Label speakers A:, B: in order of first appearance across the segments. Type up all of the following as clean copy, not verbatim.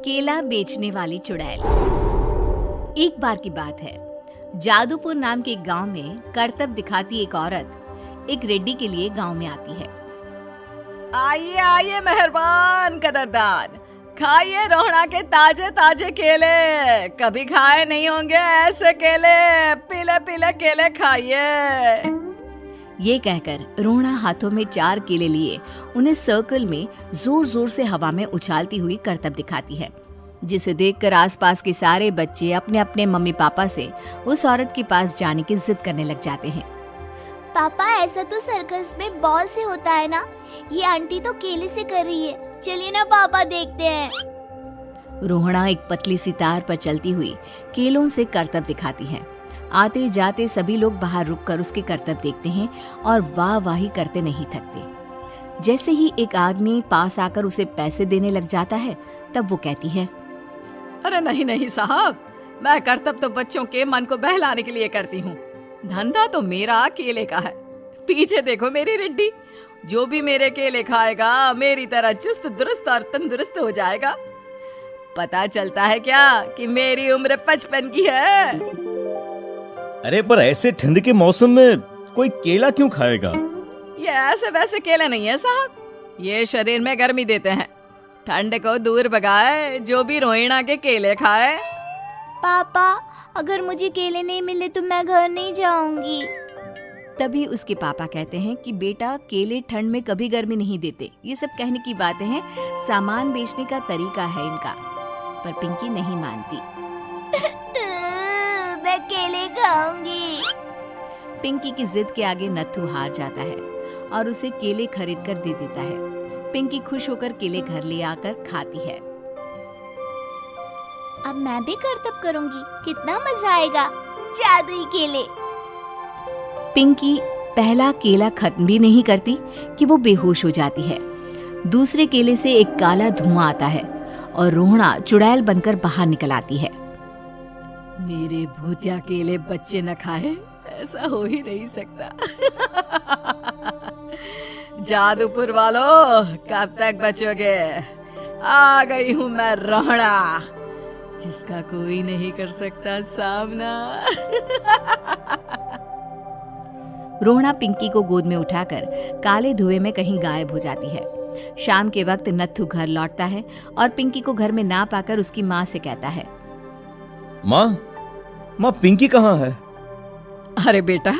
A: केला बेचने वाली चुड़ैल। एक बार की बात है, जादूपुर नाम के एक गांव में करतब दिखाती एक औरत एक रेड्डी के लिए गांव में आती है।
B: आइए आइए मेहरबान कदरदान, खाइए रोहड़ा के ताजे ताजे केले। कभी खाए नहीं होंगे ऐसे केले, पीले पीले केले खाइए।
A: ये कहकर रोहड़ा हाथों में 4 केले लिए उन्हें सर्कल में जोर जोर से हवा में उछालती हुई करतब दिखाती है, जिसे देखकर आसपास के सारे बच्चे अपने अपने मम्मी पापा से उस औरत के पास जाने की जिद करने लग जाते हैं।
C: पापा, ऐसा तो सर्कस में बॉल से होता है ना, ये आंटी तो केले से कर रही है। चलिए ना पापा, देखते हैं।
A: रोहड़ा एक पतली सी तार पर चलती हुई केलों से करतब दिखाती है। आते जाते सभी लोग बाहर रुककर उसके करतब देखते हैं और वाह वाही करते नहीं थकते। जैसे ही एक आदमी पास आकर उसे पैसे देने लग जाता है, तब वो कहती है,
B: अरे नहीं नहीं साहब, मैं करतब तो बच्चों के मन को बहलाने के लिए करती हूँ। धंधा तो मेरा केले का है। पीछे देखो मेरी रिड्डी, जो भी मेरे केले खाएगा मेरी तरह चुस्त दुरुस्त और तंदुरुस्त हो जाएगा। पता चलता है क्या कि मेरी उम्र 55 की है।
D: अरे पर ऐसे ठंड के मौसम में कोई केला क्यों खाएगा?
B: ये ऐसे वैसे केले नहीं है साहब, ये शरीर में गर्मी देते हैं, ठंड को दूर भगाए। जो भी रोहिणा के केले खाए।
C: पापा, अगर मुझे केले नहीं मिले तो मैं घर नहीं जाऊंगी।
A: तभी उसके पापा कहते हैं कि बेटा, केले ठंड में कभी गर्मी नहीं देते। ये सब कहने की बातें हैं, सामान बेचने का तरीका है इनका। पर पिंकी नहीं मानती।
C: मैं केले खाऊंगी।
A: पिंकी की जिद के आगे नत्थू हार जाता है और उसे केले खरीद कर दे देता है। पिंकी खुश होकर केले घर ले आकर खाती है।
C: अब मैं भी करतब करूंगी, कितना मजा आएगा। जादुई केले।
A: पिंकी पहला केला खत्म भी नहीं करती कि वो बेहोश हो जाती है। दूसरे केले से एक काला धुआं आता है और रोहड़ा चुड़ैल बनकर बाहर निकल आती है।
B: मेरे भूतिया केले बच्चे न खाए, ऐसा हो ही नहीं सकता। जादूपुर वालों, कब तक बचोगे? आ गई हूँ मैं रोहड़ा, जिसका कोई नहीं कर सकता सामना।
A: रोहड़ा पिंकी को गोद में उठाकर काले धुएं में कहीं गायब हो जाती है। शाम के वक्त नत्थू घर लौटता है और पिंकी को घर में ना पाकर उसकी माँ से कहता है,
D: माँ पिंकी कहाँ है?
B: अरे बेटा,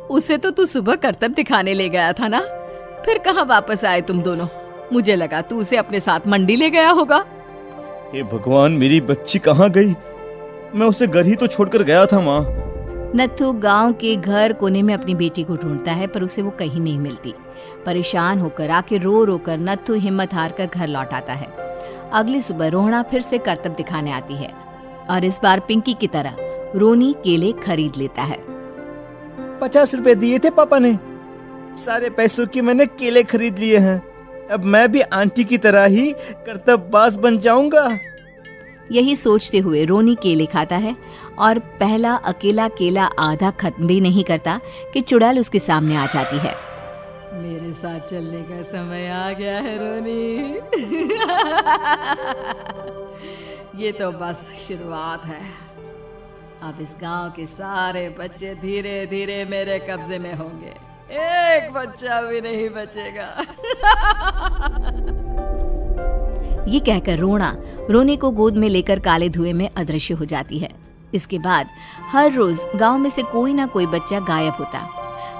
B: उसे तो तू सुबह करतब दिखाने ले गया था ना, फिर कहाँ वापस आए तुम दोनों? मुझे लगा तू उसे अपने साथ मंडी ले गया होगा।
D: हे भगवान, मेरी बच्ची कहाँ गई? मैं उसे घर ही तो छोड़कर गया था माँ।
A: नत्थू गांव के घर कोने में अपनी बेटी को ढूंढता है, पर उसे वो कहीं नहीं मिलती। परेशान होकर आके रो रो कर नत्थू हिम्मत हार कर घर लौट आता है। अगली सुबह रोहड़ा फिर से करतब दिखाने आती है और इस बार पिंकी की तरह रोनी केले खरीद लेता है।
D: 50 रुपए दिए थे पापा ने, सारे पैसों की मैंने केले खरीद लिए हैं। अब मैं भी आंटी की तरह ही करतबबाज बन जाऊंगा।
A: यही सोचते हुए रोनी केले खाता है और पहला अकेला केला आधा खत्म भी नहीं करता कि चुड़ैल उसके सामने आ जाती है।
B: मेरे साथ चलने का समय आ गया है रोनी। ये तो बस शुरुआत है। अब इस गांव के सारे बच्चे धीरे धीरे मेरे कब्जे में होंगे, एक बच्चा भी नहीं बचेगा।
A: ये कहकर रोनी को गोद में लेकर काले धुएं में अदृश्य हो जाती है। इसके बाद हर रोज गांव में से कोई ना कोई बच्चा गायब होता,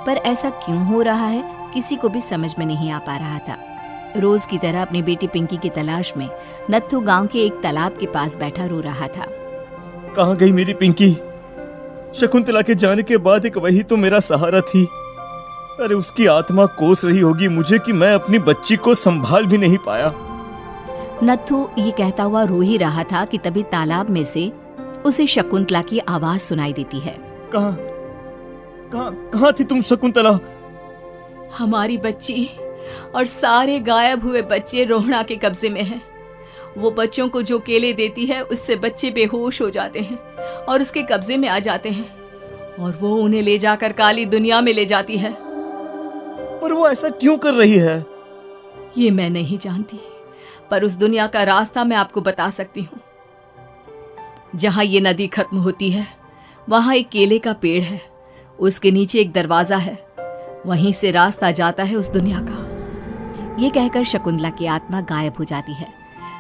A: पर ऐसा क्यों हो रहा है किसी को भी समझ में नहीं आ पा रहा था। रोज की तरह अपनी बेटी पिंकी की तलाश में नत्थू गांव के एक तालाब के पास बैठा रो रहा था।
D: कहाँ गई मेरी पिंकी? शकुंतला के जाने के बाद एक वही तो मेरा सहारा थी। अरे उसकी आत्मा कोस रही होगी मुझे कि मैं अपनी बच्ची को संभाल भी नहीं पाया।
A: नत्थू ये कहता हुआ रो ही रहा था कि तभी तालाब में से उसे शकुंतला की आवाज सुनाई देती है।
D: कहाँ थी तुम शकुंतला?
B: हमारी बच्ची और सारे गायब हुए बच्चे रोहड़ा के कब्जे में हैं। वो बच्चों को जो केले देती है उससे बच्चे बेहोश हो जाते हैं और उसके कब्जे में आ जाते हैं और वो उन्हें ले जाकर काली दुनिया में ले जाती है।
D: पर वो ऐसा क्यों कर रही है?
B: ये मैं नहीं जानती, पर उस दुनिया का रास्ता मैं आपको बता सकती हूँ। जहाँ ये नदी खत्म होती है वहाँ एक केले का पेड़ है, उसके नीचे एक दरवाजा है, वहीं से रास्ता जाता है उस दुनिया का।
A: ये कहकर शकुंतला की आत्मा गायब हो जाती है।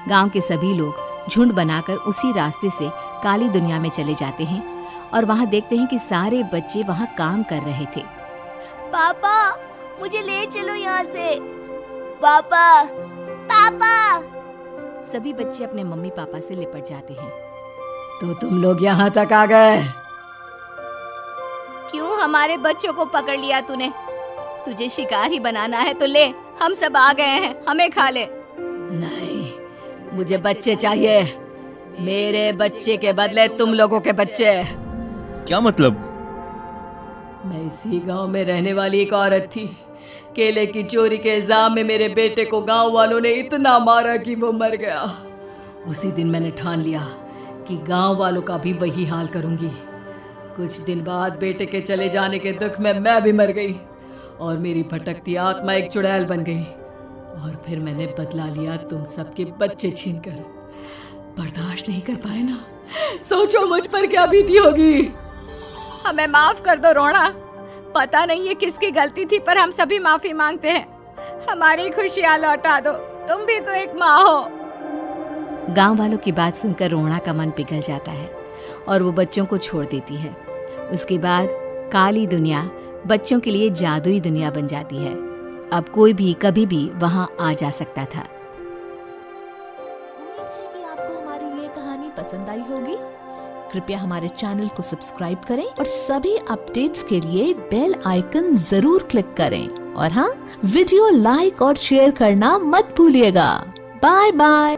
A: गांव के सभी लोग झुंड बनाकर उसी रास्ते से काली दुनिया में चले जाते हैं और वहां देखते हैं कि सारे बच्चे वहां काम कर रहे थे।
C: पापा मुझे ले चलो यहाँ से। पापा पापा।
A: सभी बच्चे अपने मम्मी पापा से लिपट जाते हैं।
B: तो तुम लोग यहाँ तक आ गए?
A: क्यों हमारे बच्चों को पकड़ लिया तूने? तुझे शिकार ही बनाना है तो ले, हम सब आ गए हैं, हमें खा ले।
B: नहीं, मुझे बच्चे चाहिए। मेरे बच्चे के बदले तुम लोगों के बच्चे।
D: क्या मतलब?
B: मैं इसी गांव में रहने वाली एक औरत थी। केले की चोरी के इल्जाम में मेरे बेटे को गांव वालों ने इतना मारा कि वो मर गया। उसी दिन मैंने ठान लिया कि गांव वालों का भी वही हाल करूंगी। कुछ दिन बाद बेटे के चले जाने के दुख में मैं भी मर गई और मेरी भटकती आत्मा एक चुड़ैल बन गई। और फिर मैंने बदला लिया तुम सबके बच्चे छीनकर। बर्दाश्त नहीं कर पाए ना? सोचो मुझ पर क्या बीती होगी।
A: हमें माफ कर दो रोना। पता नहीं ये किसकी गलती थी, पर हम सभी माफी मांगते हैं। हमारी खुशियां लौटा दो, तुम भी तो एक माँ हो। गांव वालों की बात सुनकर रोना का मन पिघल जाता है और वो बच्चों को छोड़ देती है। उसके बाद काली दुनिया बच्चों के लिए जादुई दुनिया बन जाती है। अब कोई भी कभी भी वहां आ जा सकता था।
E: उम्मीद है कि आपको हमारी ये कहानी पसंद आई होगी। कृपया हमारे चैनल को सब्सक्राइब करें और सभी अपडेट्स के लिए बेल आइकन जरूर क्लिक करें। और हाँ, वीडियो लाइक और शेयर करना मत भूलिएगा। Bye bye.